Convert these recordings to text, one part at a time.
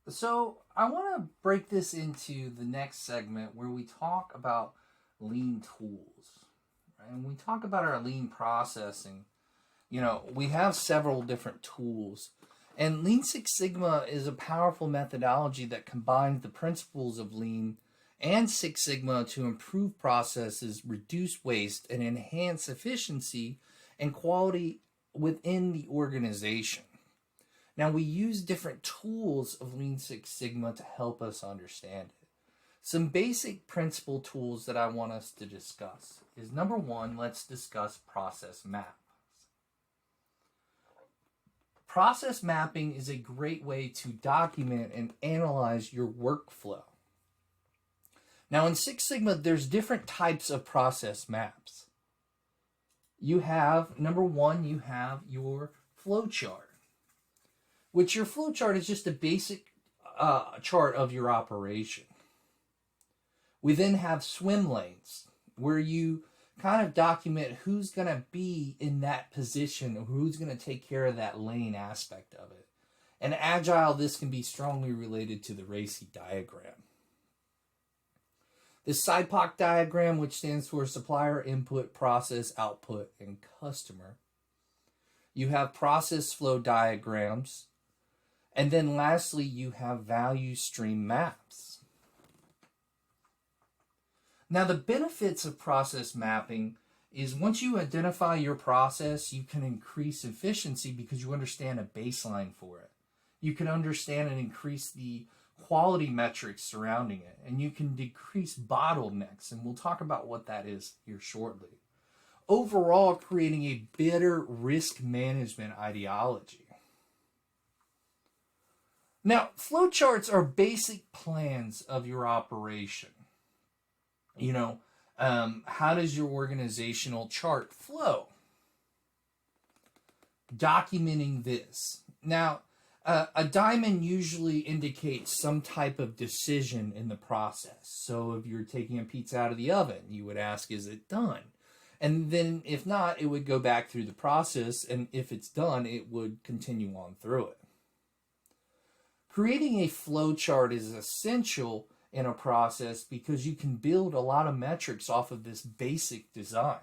So I want to break this into the next segment where we talk about lean tools, right? And we talk about our lean processing. We have several different tools, and Lean Six Sigma is a powerful methodology that combines the principles of lean and Six Sigma to improve processes, reduce waste, and enhance efficiency and quality within the organization. Now, we use different tools of Lean Six Sigma to help us understand it. Some basic principle tools that I want us to discuss is number one, let's discuss process map. Process mapping is a great way to document and analyze your workflow. Now, in Six Sigma, there's different types of process maps. You have, number one, you have your flow chart, which your flow chart is just a basic chart of your operation. We then have swim lanes, where you kind of document who's going to be in that position or who's going to take care of that lane aspect of it. And agile, this can be strongly related to the RACI diagram. The SIPOC diagram, which stands for supplier input, process output, and customer. You have process flow diagrams. And then lastly, you have value stream maps. Now, the benefits of process mapping is once you identify your process, you can increase efficiency because you understand a baseline for it. You can understand and increase the quality metrics surrounding it, and you can decrease bottlenecks, and we'll talk about what that is here shortly. Overall, creating a better risk management ideology. Now, flowcharts are basic plans of your operation. How does your organizational chart flow? Documenting this. Now, a diamond usually indicates some type of decision in the process. So if you're taking a pizza out of the oven, you would ask, is it done? And then if not, it would go back through the process. And if it's done, it would continue on through it. Creating a flow chart is essential in a process because you can build a lot of metrics off of this basic design.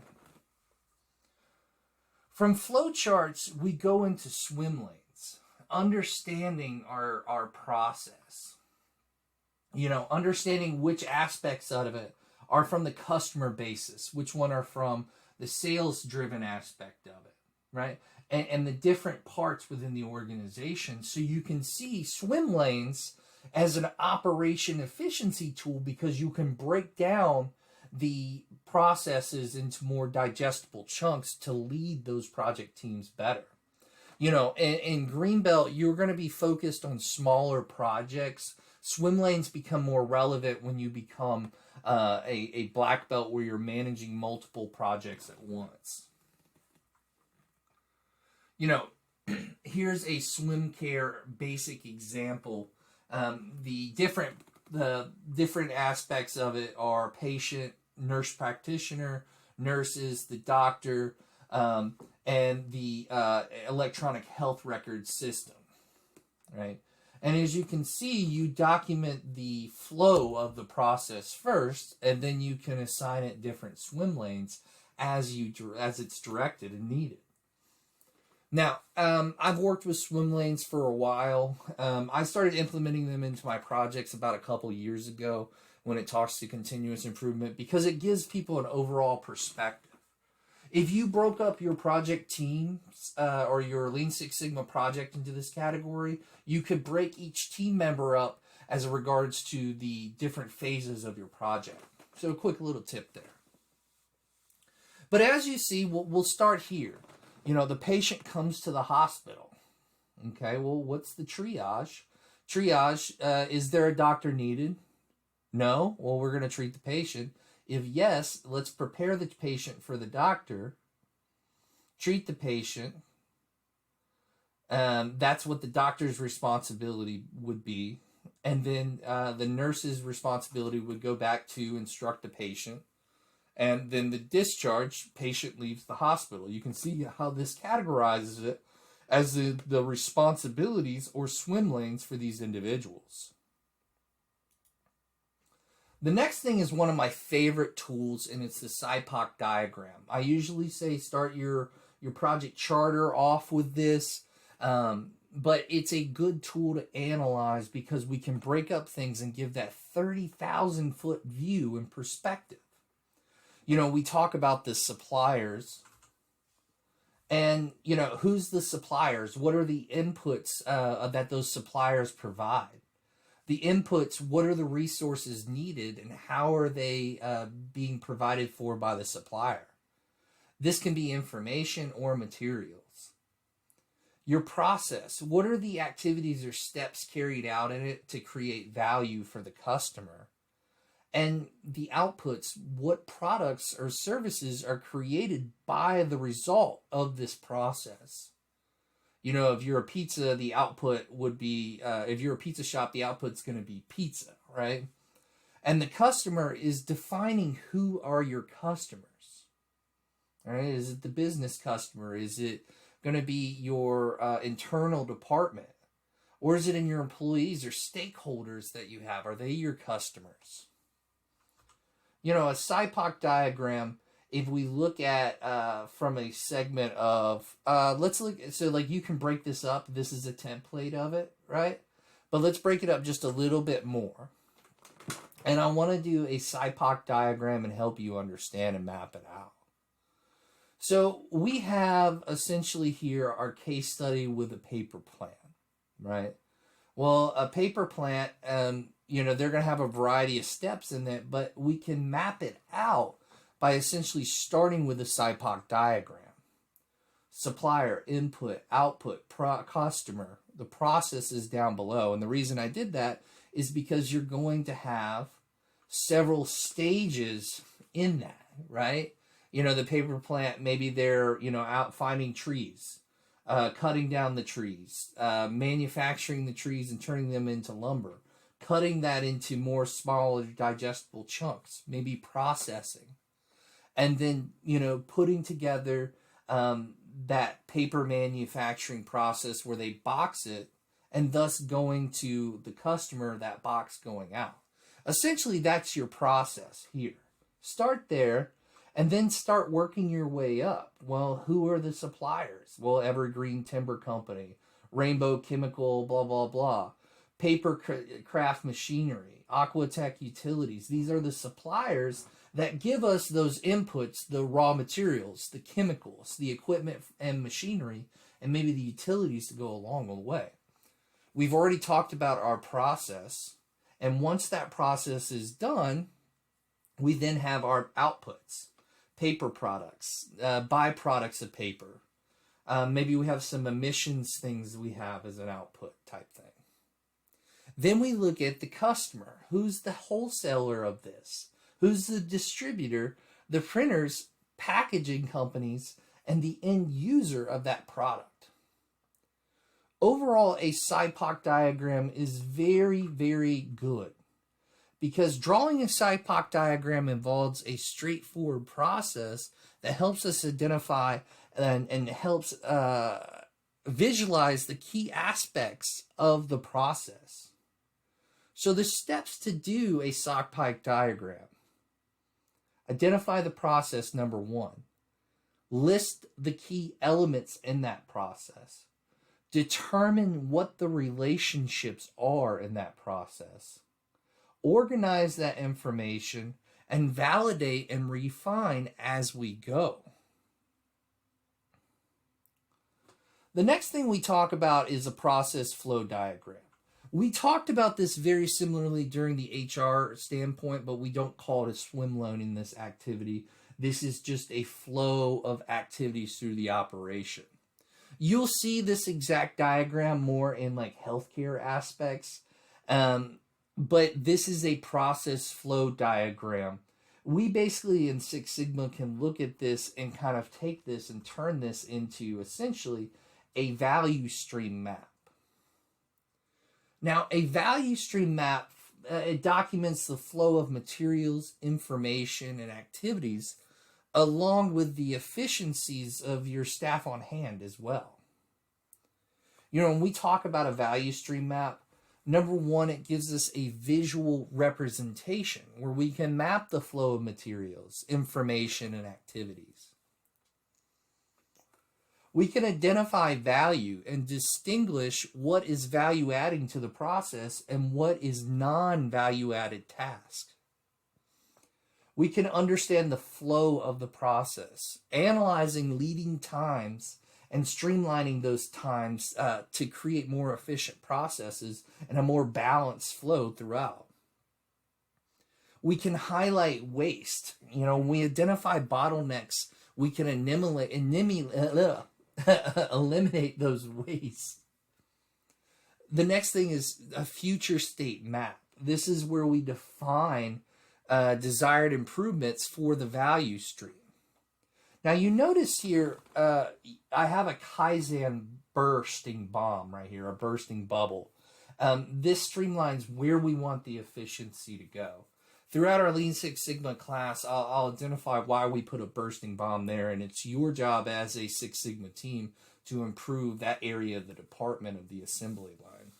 From flowcharts, we go into swim lanes, understanding our process. Understanding which aspects out of it are from the customer basis, which one are from the sales-driven aspect of it, right? And the different parts within the organization. So you can see swim lanes as an operation efficiency tool because you can break down the processes into more digestible chunks to lead those project teams better. In Greenbelt, you're going to be focused on smaller projects. Swim lanes become more relevant when you become a black belt where you're managing multiple projects at once. Here's a swim care basic example. The different aspects of it are patient, nurse practitioner, nurses, the doctor, and the electronic health record system, right? And as you can see, you document the flow of the process first, and then you can assign it different swim lanes as it's directed and needed. Now, I've worked with swim lanes for a while. I started implementing them into my projects about a couple years ago when it talks to continuous improvement because it gives people an overall perspective. If you broke up your project teams or your Lean Six Sigma project into this category, you could break each team member up as regards to the different phases of your project. So a quick little tip there. But as you see, we'll start here. The patient comes to the hospital. Okay, well, what's the triage? Triage, is there a doctor needed? No? Well, we're going to treat the patient. If yes, let's prepare the patient for the doctor, treat the patient. That's what the doctor's responsibility would be. And then the nurse's responsibility would go back to instruct the patient. And then the discharge, patient leaves the hospital. You can see how this categorizes it as the responsibilities or swim lanes for these individuals. The next thing is one of my favorite tools, and it's the SIPOC diagram. I usually say start your project charter off with this, but it's a good tool to analyze because we can break up things and give that 30,000 foot view and perspective. You know, we talk about the suppliers, and you know, who's the suppliers? What are the inputs that those suppliers provide? The inputs, what are the resources needed, and how are they being provided for by the supplier? This can be information or materials. Your process, what are the activities or steps carried out in it to create value for the customer? And the outputs, what products or services are created by the result of this process? You know, if you're a pizza, the output would be, if you're a pizza shop, the output's going to be pizza, right? And the customer is defining who are your customers, right? Is it the business customer? Is it going to be your internal department? Or is it in your employees or stakeholders that you have? Are they your customers? You know, a SIPOC diagram, if we look at from a segment of, let's look, so like you can break this up. This is a template of it, right? But let's break it up just a little bit more. And I want to do a SIPOC diagram and help you understand and map it out. So we have essentially here our case study with a paper plant, right? Well, a paper plant, you know, they're going to have a variety of steps in it, but we can map it out by essentially starting with a SIPOC diagram. Supplier, input, output, customer, the process is down below. And the reason I did that is because you're going to have several stages in that, right? You know, the paper plant, maybe they're, you know, out finding trees, cutting down the trees, manufacturing the trees and turning them into lumber, cutting that into more smaller digestible chunks, maybe processing. And then, you know, putting together that paper manufacturing process where they box it and thus going to the customer, that box going out. Essentially, that's your process here. Start there and then start working your way up. Well, who are the suppliers? Well, Evergreen Timber Company, Rainbow Chemical, blah, blah, blah. Paper Craft Machinery, Aquatech Utilities. These are the suppliers that give us those inputs, the raw materials, the chemicals, the equipment and machinery, and maybe the utilities to go along the way. We've already talked about our process, and once that process is done, we then have our outputs, paper products, byproducts of paper. Maybe we have some emissions things we have as an output type thing. Then we look at the customer. Who's the wholesaler of this? Who's the distributor, the printers, packaging companies, and the end user of that product? Overall, a SIPOC diagram is very, very good because drawing a SIPOC diagram involves a straightforward process that helps us identify and helps visualize the key aspects of the process. So the steps to do a SIPOC diagram. Identify the process, number one. List the key elements in that process. Determine what the relationships are in that process. Organize that information and validate and refine as we go. The next thing we talk about is a process flow diagram. We talked about this very similarly during the HR standpoint, but we don't call it a swim lane in this activity. This is just a flow of activities through the operation. You'll see this exact diagram more in like healthcare aspects, but this is a process flow diagram. We basically in Six Sigma can look at this and kind of take this and turn this into essentially a value stream map. Now, a value stream map, it documents the flow of materials, information, and activities along with the efficiencies of your staff on hand as well. When we talk about a value stream map, number one, it gives us a visual representation where we can map the flow of materials, information, and activities. We can identify value and distinguish what is value adding to the process and what is non-value added task. We can understand the flow of the process, analyzing leading times and streamlining those times to create more efficient processes and a more balanced flow throughout. We can highlight waste. When we identify bottlenecks, we can eliminate those wastes. The next thing is a future state map. This is where we define desired improvements for the value stream. Now you notice here, I have a Kaizen bursting bomb right here, a bursting bubble. This streamlines where we want the efficiency to go. Throughout our Lean Six Sigma class, I'll identify why we put a bursting bomb there, and it's your job as a Six Sigma team to improve that area of the department of the assembly line.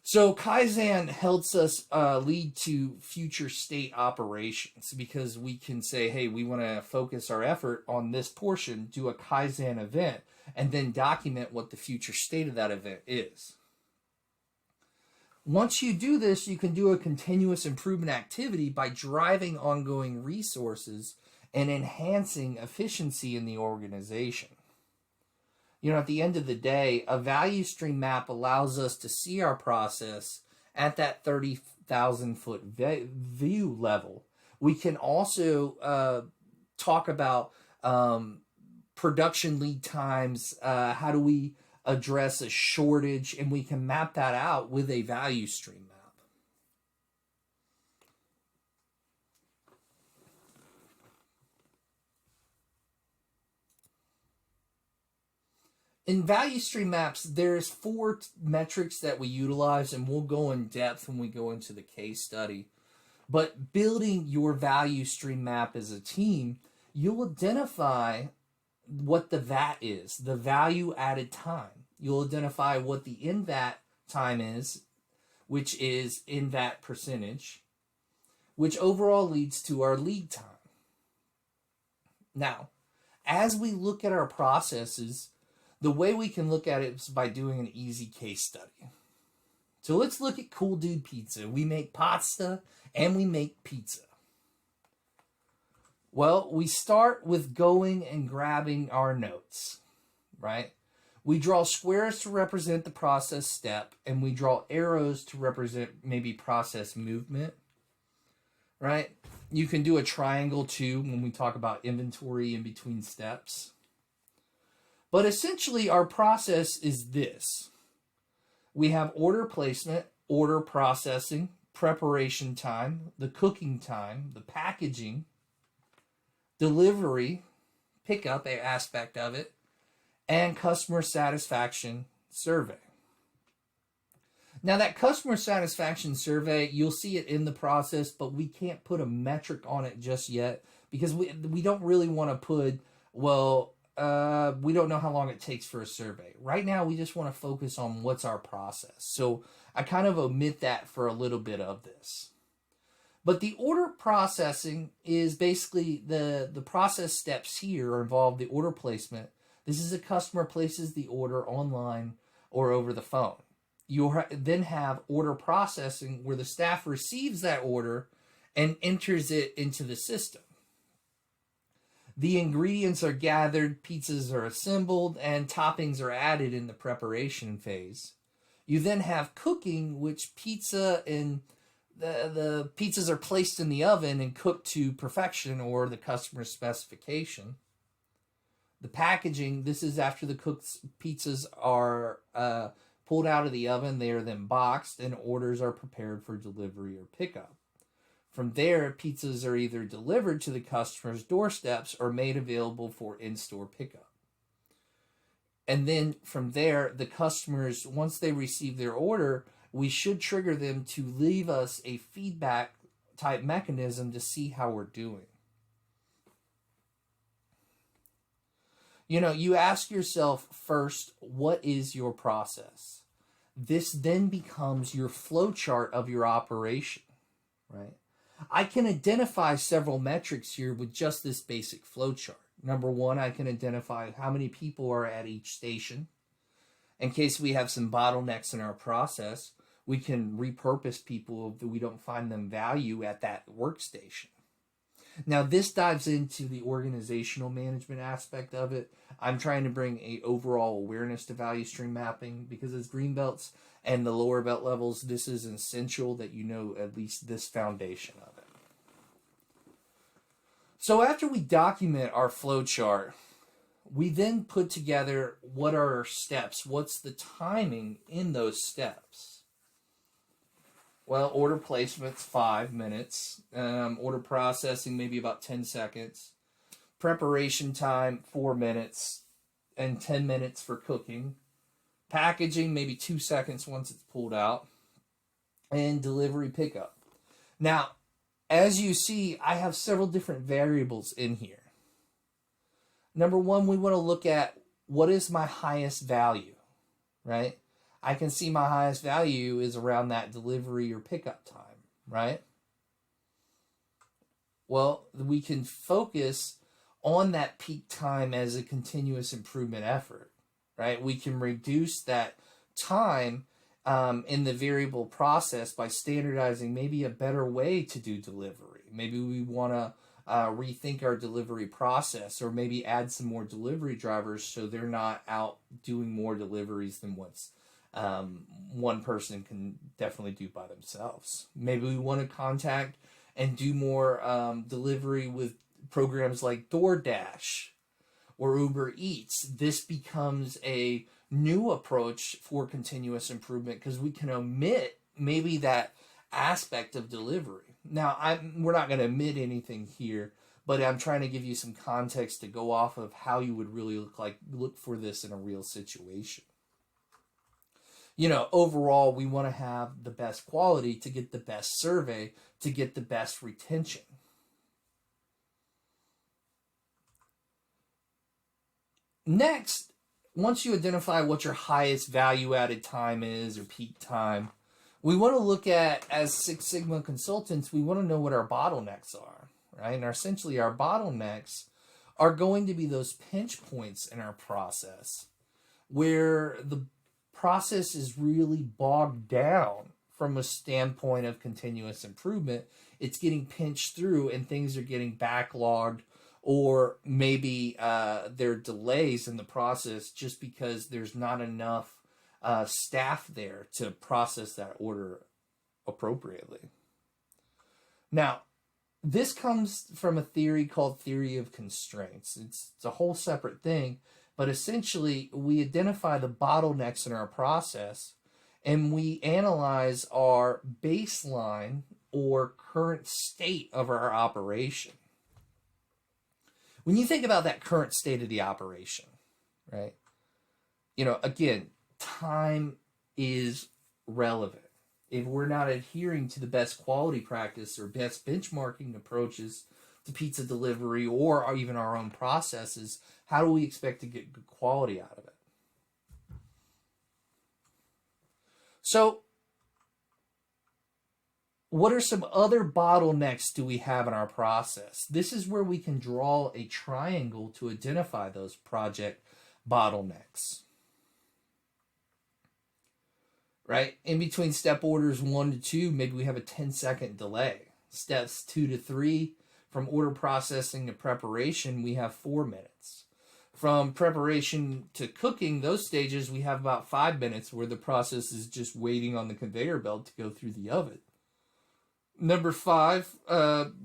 So Kaizen helps us lead to future state operations because we can say, hey, we want to focus our effort on this portion, do a Kaizen event, and then document what the future state of that event is. Once you do this, you can do a continuous improvement activity by driving ongoing resources and enhancing efficiency in the organization. At the end of the day, a value stream map allows us to see our process at that 30,000 foot view level. We can also talk about production lead times, how do we address a shortage, and we can map that out with a value stream map. In value stream maps, there's 4 metrics that we utilize, and we'll go in depth when we go into the case study. But building your value stream map as a team, you'll identify what the VAT is, the value added time. You'll identify what the in-VAT time is, which is in-VAT percentage, which overall leads to our lead time. Now, as we look at our processes, the way we can look at it is by doing an easy case study. So let's look at Cool Dude Pizza. We make pasta and we make pizza. Well, we start with going and grabbing our notes, right? We draw squares to represent the process step, and we draw arrows to represent maybe process movement, right? You can do a triangle too when we talk about inventory in between steps. But essentially, our process is this. We have order placement, order processing, preparation time, the cooking time, the packaging, delivery, pickup aspect of it, and customer satisfaction survey. Now that customer satisfaction survey, you'll see it in the process, but we can't put a metric on it just yet because we don't really want to put, we don't know how long it takes for a survey. Right now, we just want to focus on what's our process. So I kind of omit that for a little bit of this. But the order processing is basically the process steps here involve the order placement. This is a customer places the order online or over the phone. You'll then have order processing where the staff receives that order and enters it into the system. The ingredients are gathered, pizzas are assembled, and toppings are added in the preparation phase. You then have cooking, which pizza and the pizzas are placed in the oven and cooked to perfection or the customer's specification. The packaging, this is after the cooked pizzas are pulled out of the oven. They are then boxed and orders are prepared for delivery or pickup. From there, pizzas are either delivered to the customer's doorsteps or made available for in-store pickup. And then from there, the customers, once they receive their order, we should trigger them to leave us a feedback type mechanism to see how we're doing. You ask yourself first, what is your process? This then becomes your flow chart of your operation, right? I can identify several metrics here with just this basic flow chart. Number one, I can identify how many people are at each station. In case we have some bottlenecks in our process, we can repurpose people if we don't find them value at that workstation. Now, this dives into the organizational management aspect of it. I'm trying to bring a overall awareness to value stream mapping because as green belts and the lower belt levels, this is essential that you know at least this foundation of it. So after we document our flow chart, we then put together what are our steps, what's the timing in those steps. Well, order placement's 5 minutes. Order processing, maybe about 10 seconds. Preparation time, 4 minutes. And 10 minutes for cooking. Packaging, maybe 2 seconds once it's pulled out. And delivery pickup. Now, as you see, I have several different variables in here. Number one, we want to look at what is my highest value, right? I can see my highest value is around that delivery or pickup time, right? Well, we can focus on that peak time as a continuous improvement effort, right? We can reduce that time in the variable process by standardizing maybe a better way to do delivery. Maybe we want to rethink our delivery process or maybe add some more delivery drivers so they're not out doing more deliveries than what's one person can definitely do by themselves. Maybe we want to contact and do more delivery with programs like DoorDash or Uber Eats. This becomes a new approach for continuous improvement because we can omit maybe that aspect of delivery. Now, we're not going to omit anything here, but I'm trying to give you some context to go off of how you would really look for this in a real situation. Overall, we want to have the best quality to get the best survey, to get the best retention. Next, once you identify what your highest value-added time is or peak time, we want to look at, as Six Sigma consultants, we want to know what our bottlenecks are, right? And essentially, our bottlenecks are going to be those pinch points in our process where the process is really bogged down from a standpoint of continuous improvement. It's getting pinched through and things are getting backlogged, or maybe there are delays in the process just because there's not enough staff there to process that order appropriately. Now, this comes from a theory called theory of constraints. It's a whole separate thing. But essentially, we identify the bottlenecks in our process and we analyze our baseline or current state of our operation. When you think about that current state of the operation, right? Again, time is relevant. If we're not adhering to the best quality practice or best benchmarking approaches to pizza delivery or even our own processes, how do we expect to get good quality out of it? So, what are some other bottlenecks do we have in our process? This is where we can draw a triangle to identify those project bottlenecks. Right? In between step orders 1 to 2, maybe we have a 10-second delay. Steps 2 to 3, from order processing to preparation, we have 4 minutes. From preparation to cooking, those stages, we have about 5 minutes where the process is just waiting on the conveyor belt to go through the oven. Number 5,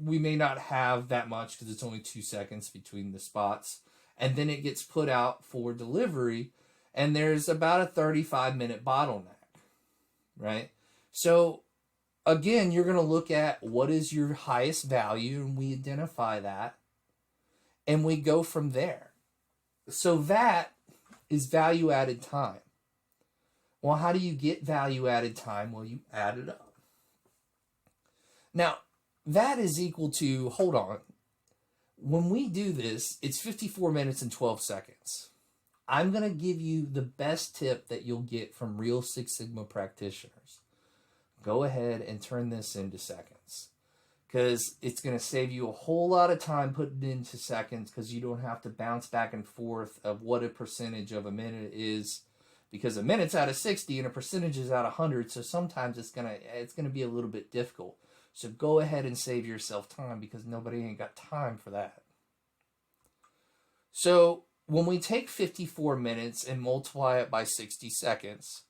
we may not have that much because it's only 2 seconds between the spots. And then it gets put out for delivery, and there's about a 35-minute bottleneck, right? So, again, you're going to look at what is your highest value, and we identify that, and we go from there. So that is value-added time. Well, how do you get value-added time? Well, you add it up. Now, that is equal to, hold on, When we do this, it's 54 minutes and 12 seconds. I'm going to give you the best tip that you'll get from real Six Sigma practitioners. Go ahead and turn this into seconds, because it's going to save you a whole lot of time putting it into seconds, because you don't have to bounce back and forth of what a percentage of a minute is, because a minute's out of 60 and a percentage is out of 100, so sometimes it's going to be a little bit difficult. So go ahead and save yourself time, because nobody ain't got time for that. So when we take 54 minutes and multiply it by 60 seconds,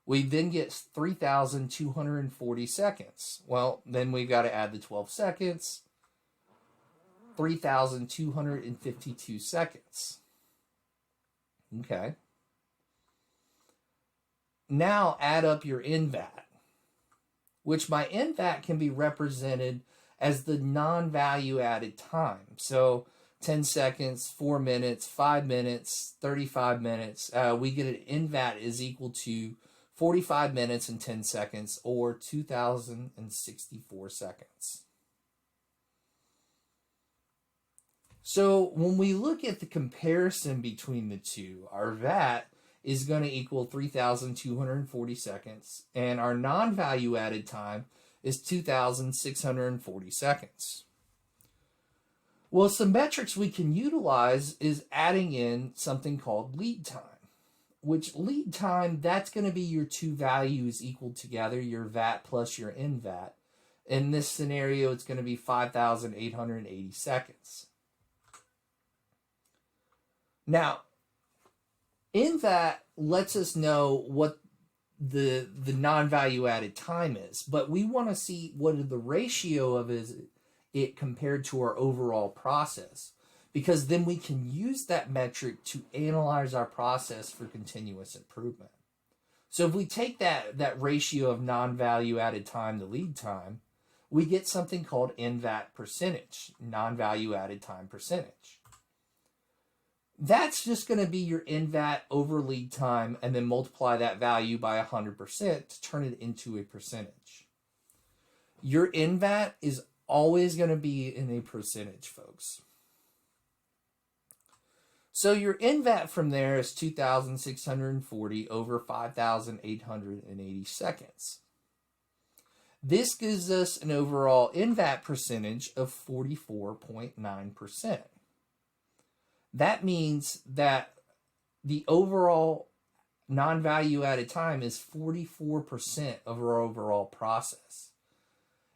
we then get 3,240 seconds. Well, then we've got to add the 12 seconds, 3,252 seconds. Okay. Now add up your NVAT, which my NVAT can be represented as the non-value added time. So 10 seconds, 4 minutes, 5 minutes, 35 minutes. We get an NVAT is equal to 45 minutes and 10 seconds, or 2,064 seconds. So when we look at the comparison between the two, our VAT is going to equal 3,240 seconds, and our non-value added time is 2,640 seconds. Well, some metrics we can utilize is adding in something called lead time, which lead time, that's going to be your two values equal together, your VAT plus your NVAT. In this scenario, it's going to be 5,880 seconds. Now, NVAT lets us know what the non-value added time is, but we want to see what the ratio of it compared to our overall process, because then we can use that metric to analyze our process for continuous improvement. So if we take that ratio of non-value added time to lead time, we get something called NVAT percentage, non-value added time percentage. That's just going to be your NVAT over lead time, and then multiply that value by 100% to turn it into a percentage. Your NVAT is always going to be in a percentage, folks. So your NVAT from there is 2,640 over 5,880 seconds. This gives us an overall NVAT percentage of 44.9%. That means that the overall non-value added time is 44% of our overall process.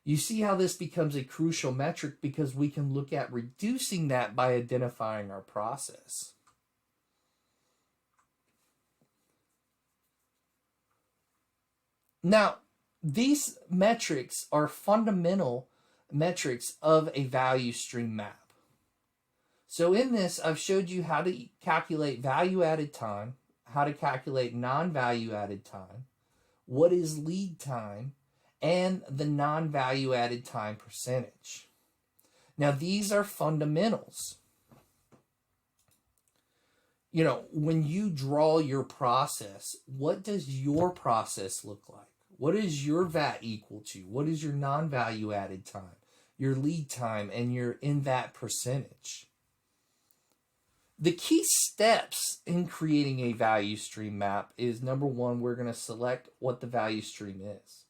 You see how this becomes a crucial metric, because we can look at reducing that by identifying our process. Now, these metrics are fundamental metrics of a value stream map. So in this, I've showed you how to calculate value added time, how to calculate non-value added time, what is lead time, and the non-value added time percentage. Now, these are fundamentals. You know, when you draw your process, what does your process look like? What is your VAT equal to? What is your non-value added time, your lead time, and your NVAT percentage? The key steps in creating a value stream map is, number one, we're going to select what the value stream is.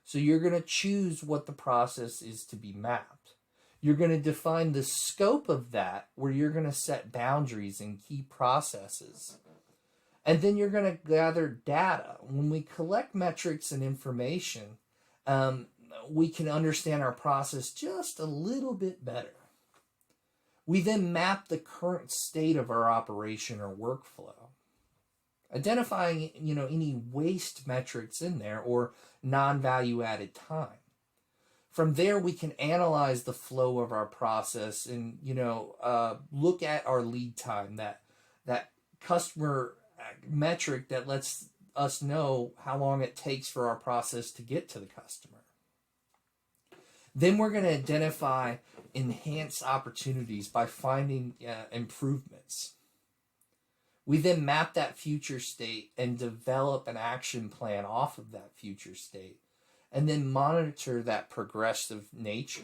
So you're going to choose what the process is to be mapped. You're going to define the scope of that, where you're going to set boundaries and key processes. And then you're going to gather data. When we collect metrics and information, we can understand our process just a little bit better. We then map the current state of our operation or workflow, identifying, any waste metrics in there or non-value added time. From there, we can analyze the flow of our process and, look at our lead time, that customer metric that lets us know how long it takes for our process to get to the customer. Then we're going to identify enhanced opportunities by finding improvements. We then map that future state and develop an action plan off of that future state, and then monitor that progressive nature.